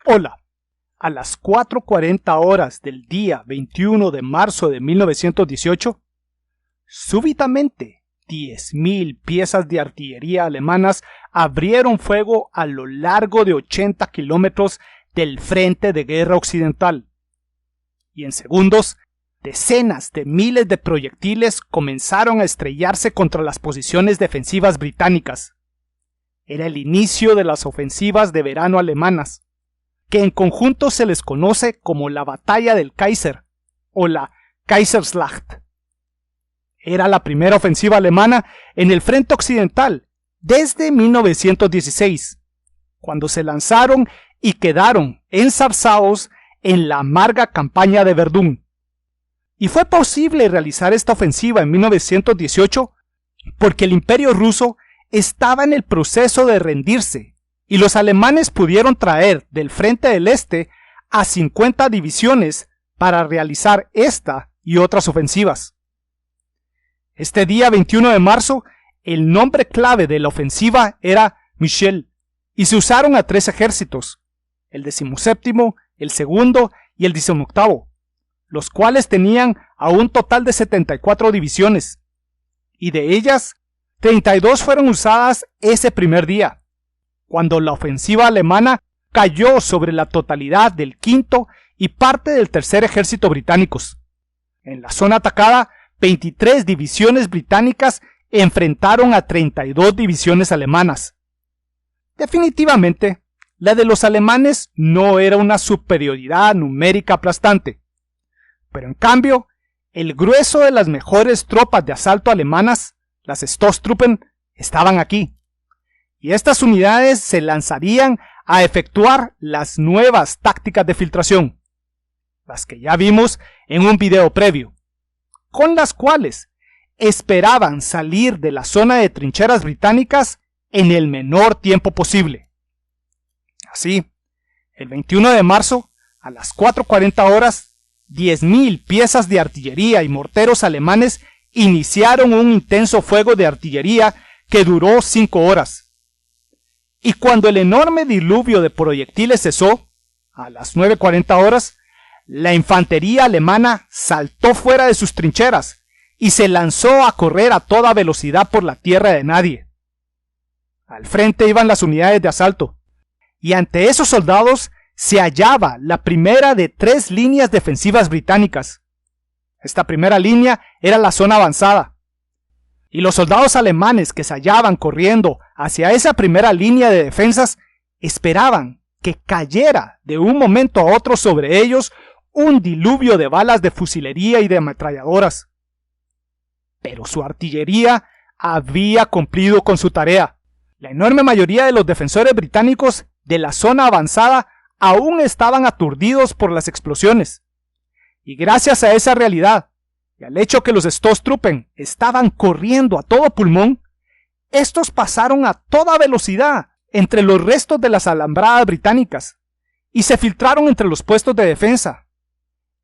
Hola, a las 4:40 horas del día 21 de marzo de 1918, súbitamente 10.000 piezas de artillería alemanas abrieron fuego a lo largo de 80 kilómetros del frente de guerra occidental. Y en segundos, decenas de miles de proyectiles comenzaron a estrellarse contra las posiciones defensivas británicas. Era el inicio de las ofensivas de verano alemanas, que en conjunto se les conoce como la Batalla del Kaiser o la Kaiserslacht. Era la primera ofensiva alemana en el frente occidental desde 1916, cuando se lanzaron y quedaron enzarzados en la amarga campaña de Verdún. Y fue posible realizar esta ofensiva en 1918 porque el Imperio ruso estaba en el proceso de rendirse y los alemanes pudieron traer del frente del este a 50 divisiones para realizar esta y otras ofensivas. Este día 21 de marzo, el nombre clave de la ofensiva era Michel y se usaron a 3 ejércitos, el 17º, el 2º y el 18º, los cuales tenían a un total de 74 divisiones, y de ellas 32 fueron usadas ese primer día, cuando la ofensiva alemana cayó sobre la totalidad del 5º y parte del 3er ejército británicos. En la zona atacada, 23 divisiones británicas enfrentaron a 32 divisiones alemanas. Definitivamente, la de los alemanes no era una superioridad numérica aplastante, pero en cambio, el grueso de las mejores tropas de asalto alemanas, las Stoßtruppen, estaban aquí, y estas unidades se lanzarían a efectuar las nuevas tácticas de filtración, las que ya vimos en un video previo, con las cuales esperaban salir de la zona de trincheras británicas en el menor tiempo posible. Así, el 21 de marzo, a las 4:40 horas, 10.000 piezas de artillería y morteros alemanes iniciaron un intenso fuego de artillería que duró 5 horas. Y cuando el enorme diluvio de proyectiles cesó, a las 9:40 horas, la infantería alemana saltó fuera de sus trincheras y se lanzó a correr a toda velocidad por la tierra de nadie. Al frente iban las unidades de asalto, y ante esos soldados se hallaba la primera de 3 líneas defensivas británicas. Esta primera línea era la zona avanzada, y los soldados alemanes que se hallaban corriendo hacia esa primera línea de defensas esperaban que cayera de un momento a otro sobre ellos un diluvio de balas de fusilería y de ametralladoras. Pero su artillería había cumplido con su tarea. La enorme mayoría de los defensores británicos de la zona avanzada aún estaban aturdidos por las explosiones. Y gracias a esa realidad, y al hecho que los Stoßtruppen estaban corriendo a todo pulmón, estos pasaron a toda velocidad entre los restos de las alambradas británicas y se filtraron entre los puestos de defensa.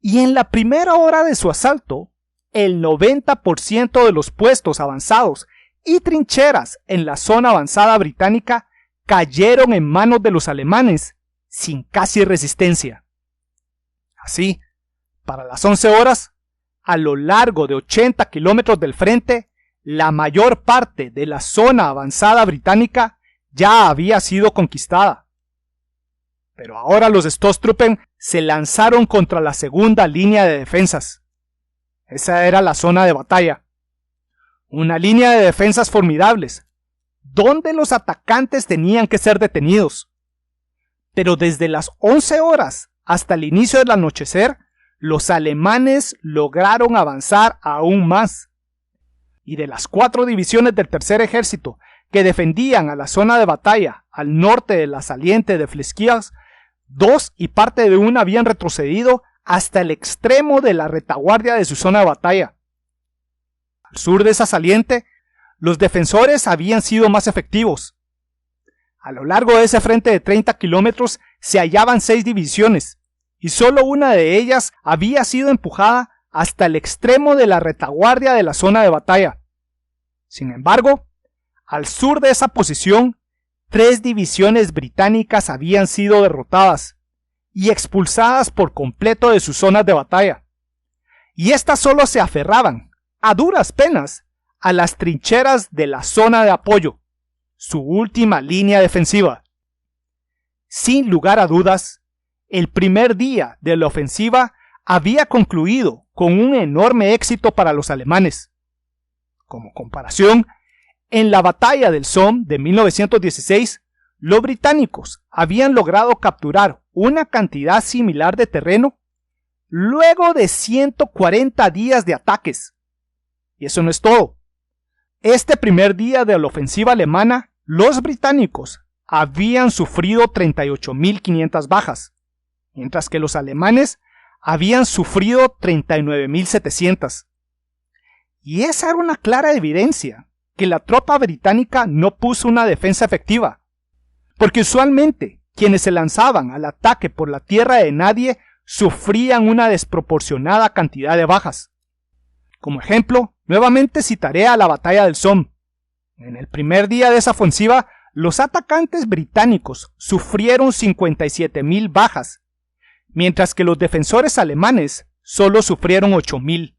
Y en la primera hora de su asalto, el 90% de los puestos avanzados y trincheras en la zona avanzada británica cayeron en manos de los alemanes sin casi resistencia. Así, para las 11 horas, a lo largo de 80 kilómetros del frente, la mayor parte de la zona avanzada británica ya había sido conquistada. Pero ahora los Stoßtruppen se lanzaron contra la segunda línea de defensas. Esa era la zona de batalla. Una línea de defensas formidables, donde los atacantes tenían que ser detenidos. Pero desde las 11 horas hasta el inicio del anochecer, los alemanes lograron avanzar aún más. Y de las 4 divisiones del tercer ejército que defendían a la zona de batalla al norte de la saliente de Flesquières, 2 y parte de una habían retrocedido hasta el extremo de la retaguardia de su zona de batalla. Al sur de esa saliente, los defensores habían sido más efectivos. A lo largo de ese frente de 30 kilómetros se hallaban 6 divisiones, y solo una de ellas había sido empujada hasta el extremo de la retaguardia de la zona de batalla. Sin embargo, al sur de esa posición, 3 divisiones británicas habían sido derrotadas y expulsadas por completo de sus zonas de batalla. Y éstas solo se aferraban, a duras penas, a las trincheras de la zona de apoyo, su última línea defensiva. Sin lugar a dudas, el primer día de la ofensiva había concluido con un enorme éxito para los alemanes. Como comparación, en la batalla del Somme de 1916, los británicos habían logrado capturar una cantidad similar de terreno luego de 140 días de ataques. Y eso no es todo. Este primer día de la ofensiva alemana, los británicos habían sufrido 38.500 bajas, mientras que los alemanes habían sufrido 39.700. Y esa era una clara evidencia que la tropa británica no puso una defensa efectiva, porque usualmente quienes se lanzaban al ataque por la tierra de nadie sufrían una desproporcionada cantidad de bajas. Como ejemplo, nuevamente citaré a la batalla del Somme. En el primer día de esa ofensiva, los atacantes británicos sufrieron 57.000 bajas, mientras que los defensores alemanes solo sufrieron 8.000.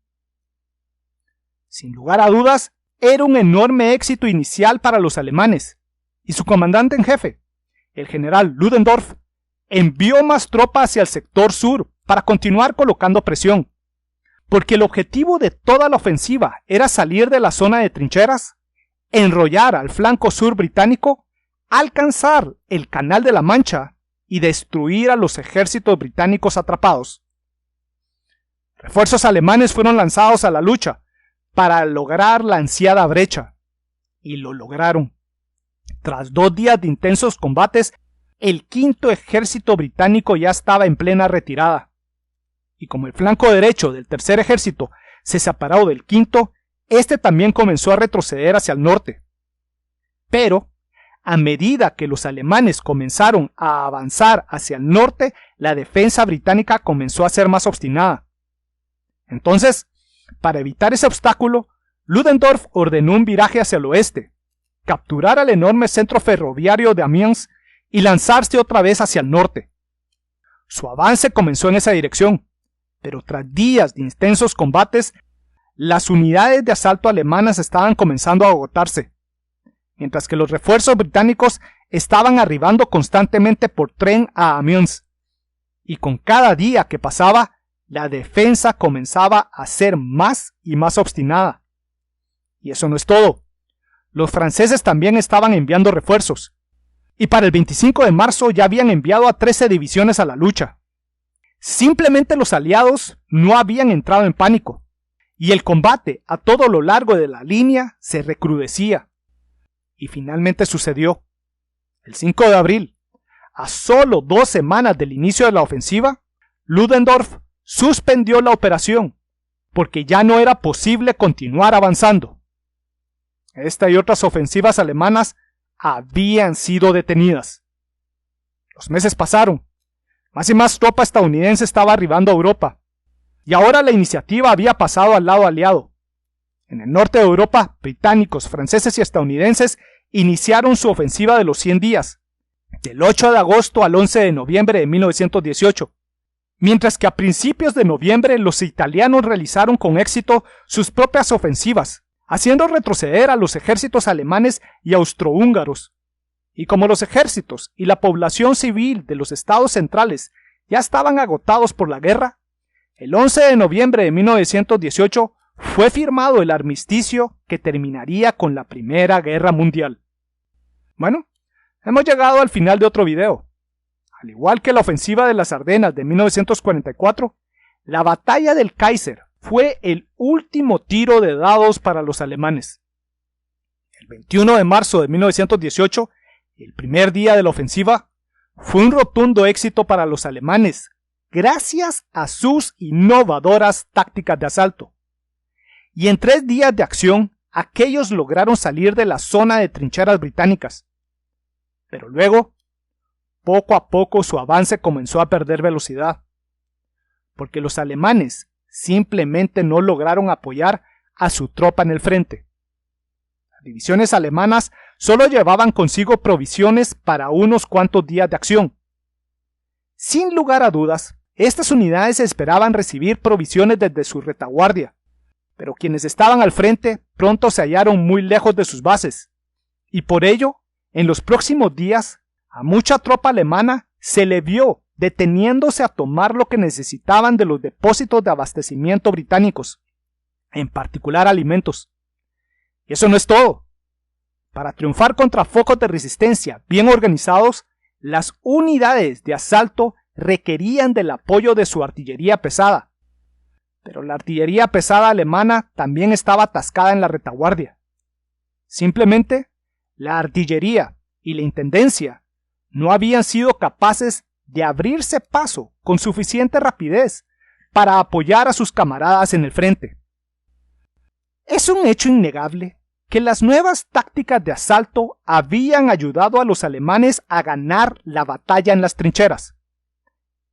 Sin lugar a dudas, era un enorme éxito inicial para los alemanes, y su comandante en jefe, el general Ludendorff, envió más tropas hacia el sector sur para continuar colocando presión, porque el objetivo de toda la ofensiva era salir de la zona de trincheras, enrollar al flanco sur británico, alcanzar el Canal de la Mancha y destruir a los ejércitos británicos atrapados. Refuerzos alemanes fueron lanzados a la lucha para lograr la ansiada brecha, y lo lograron. Tras 2 días de intensos combates, el quinto ejército británico ya estaba en plena retirada, y como el flanco derecho del tercer ejército se separó del quinto, este también comenzó a retroceder hacia el norte. Pero, a medida que los alemanes comenzaron a avanzar hacia el norte, la defensa británica comenzó a ser más obstinada. Entonces, para evitar ese obstáculo, Ludendorff ordenó un viraje hacia el oeste, capturar el enorme centro ferroviario de Amiens y lanzarse otra vez hacia el norte. Su avance comenzó en esa dirección, pero tras días de intensos combates, las unidades de asalto alemanas estaban comenzando a agotarse, mientras que los refuerzos británicos estaban arribando constantemente por tren a Amiens, y con cada día que pasaba, la defensa comenzaba a ser más y más obstinada. Y eso no es todo. Los franceses también estaban enviando refuerzos, y para el 25 de marzo ya habían enviado a 13 divisiones a la lucha. Simplemente los aliados no habían entrado en pánico, y el combate a todo lo largo de la línea se recrudecía. Y finalmente sucedió. El 5 de abril, a solo 2 semanas del inicio de la ofensiva, Ludendorff suspendió la operación, porque ya no era posible continuar avanzando. Esta y otras ofensivas alemanas habían sido detenidas. Los meses pasaron. Más y más tropa estadounidense estaba arribando a Europa, y ahora la iniciativa había pasado al lado aliado. En el norte de Europa, británicos, franceses y estadounidenses iniciaron su ofensiva de los 100 días, del 8 de agosto al 11 de noviembre de 1918, mientras que a principios de noviembre los italianos realizaron con éxito sus propias ofensivas, haciendo retroceder a los ejércitos alemanes y austrohúngaros. Y como los ejércitos y la población civil de los estados centrales ya estaban agotados por la guerra, el 11 de noviembre de 1918 fue firmado el armisticio que terminaría con la Primera Guerra Mundial. Bueno, hemos llegado al final de otro video. Al igual que la ofensiva de las Ardenas de 1944, la batalla del Kaiser fue el último tiro de dados para los alemanes. El 21 de marzo de 1918, el primer día de la ofensiva, fue un rotundo éxito para los alemanes, gracias a sus innovadoras tácticas de asalto. Y en 3 días de acción, aquellos lograron salir de la zona de trincheras británicas. Pero luego, poco a poco su avance comenzó a perder velocidad, porque los alemanes simplemente no lograron apoyar a su tropa en el frente. Las divisiones alemanas solo llevaban consigo provisiones para unos cuantos días de acción. Sin lugar a dudas, estas unidades esperaban recibir provisiones desde su retaguardia, pero quienes estaban al frente pronto se hallaron muy lejos de sus bases, y por ello, en los próximos días, a mucha tropa alemana se le vio deteniéndose a tomar lo que necesitaban de los depósitos de abastecimiento británicos, en particular alimentos. Y eso no es todo. Para triunfar contra focos de resistencia bien organizados, las unidades de asalto requerían del apoyo de su artillería pesada. Pero la artillería pesada alemana también estaba atascada en la retaguardia. Simplemente, la artillería y la intendencia no habían sido capaces de abrirse paso con suficiente rapidez para apoyar a sus camaradas en el frente. Es un hecho innegable que las nuevas tácticas de asalto habían ayudado a los alemanes a ganar la batalla en las trincheras.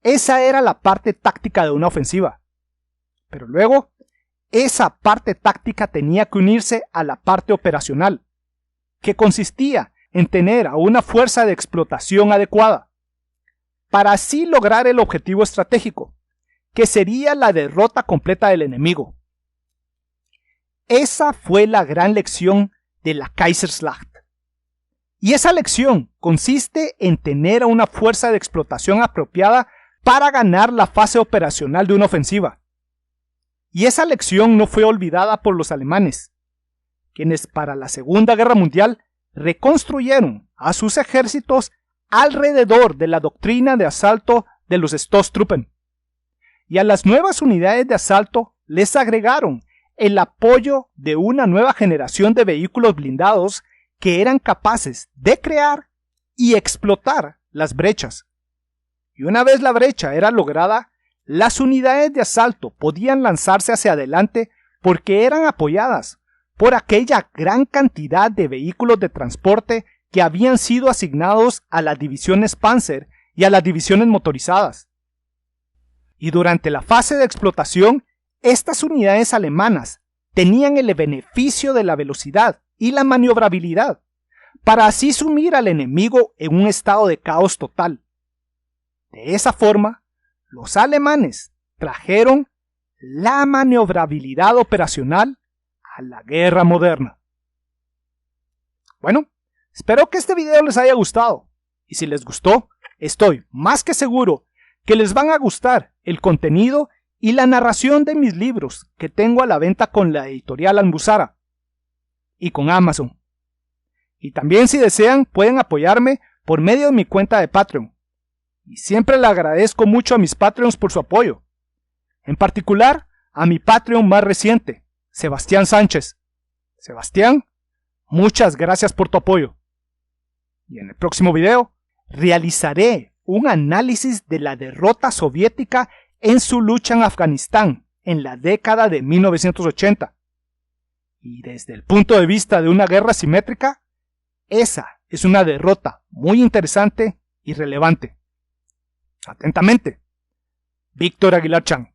Esa era la parte táctica de una ofensiva. Pero luego, esa parte táctica tenía que unirse a la parte operacional, que consistía en tener a una fuerza de explotación adecuada, para así lograr el objetivo estratégico, que sería la derrota completa del enemigo. Esa fue la gran lección de la Kaiserslacht. Y esa lección consiste en tener a una fuerza de explotación apropiada para ganar la fase operacional de una ofensiva. Y esa lección no fue olvidada por los alemanes, quienes para la Segunda Guerra Mundial reconstruyeron a sus ejércitos alrededor de la doctrina de asalto de los Stoßtruppen. Y a las nuevas unidades de asalto les agregaron el apoyo de una nueva generación de vehículos blindados que eran capaces de crear y explotar las brechas. Y una vez la brecha era lograda, las unidades de asalto podían lanzarse hacia adelante porque eran apoyadas por aquella gran cantidad de vehículos de transporte que habían sido asignados a las divisiones Panzer y a las divisiones motorizadas. Y durante la fase de explotación, estas unidades alemanas tenían el beneficio de la velocidad y la maniobrabilidad, para así sumir al enemigo en un estado de caos total. De esa forma, los alemanes trajeron la maniobrabilidad operacional a la guerra moderna. Bueno, espero que este video les haya gustado, y si les gustó, estoy más que seguro que les van a gustar el contenido y la narración de mis libros que tengo a la venta con la editorial Almuzara y con Amazon. Y también, si desean, pueden apoyarme por medio de mi cuenta de Patreon. Y siempre le agradezco mucho a mis Patreons por su apoyo. En particular, a mi Patreon más reciente, Sebastián Sánchez. Sebastián, muchas gracias por tu apoyo. Y en el próximo video, realizaré un análisis de la derrota soviética en su lucha en Afganistán en la década de 1980. Y desde el punto de vista de una guerra simétrica, esa es una derrota muy interesante y relevante. Atentamente, Víctor Aguilar Chang.